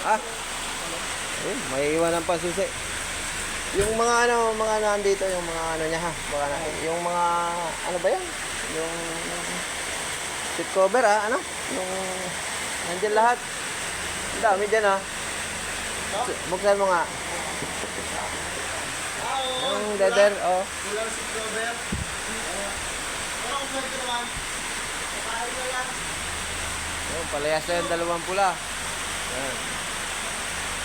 Ah, ayun, may iwanan pa susi. Yung mga nandito, yung mga ano niya ha. Baka na, yung mga, ano ba yan? Yung seat cover ano? Yung, nandyan lahat. Ang dami dyan ha. Buksan mo nga. Yung leather, oh. Kulang si Robert. Anong kwento naman? Kakain na lang. Yung palayas na yung dalawang pula. Yan.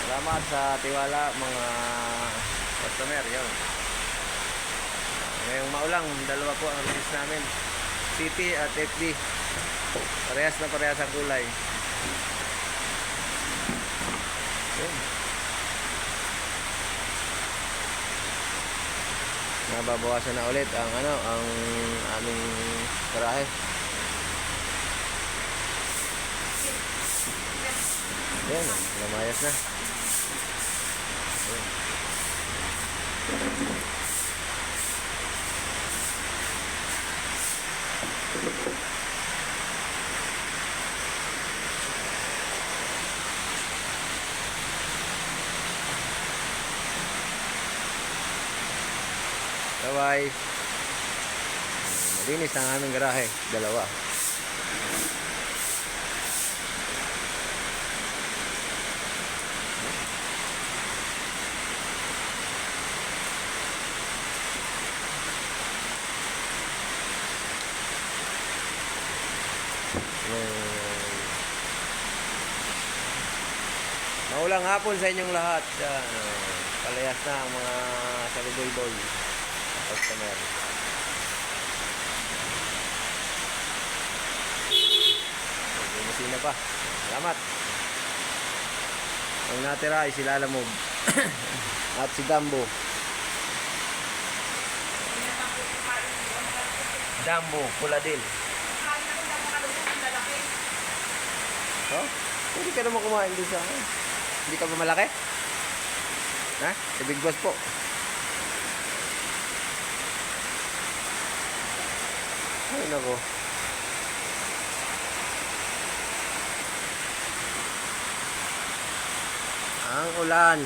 Salamat sa tiwala mga customer. Yun. Ngayong maulang, dalawa po ang release namin. City at FD. Parehas na parehas ang kulay. Yun. Nababawasan na ulit ang ang aming garahe. Yan, lamayas na. Yan. Bye-bye. Malinis ang aming garahe. Dalawa. Maulang hapon sa inyong lahat. Yan. Palayas na ang mga saluboy-boy. Customer. Masina pa. Salamat. Ang natira ay si Lalamog. At si Dambo. Dambo, Puladil. Oh, hindi ka naman kumain doon sa Hindi ka ba malaki? Ha? The Big Boss po. Ay, nako. Ang ulan.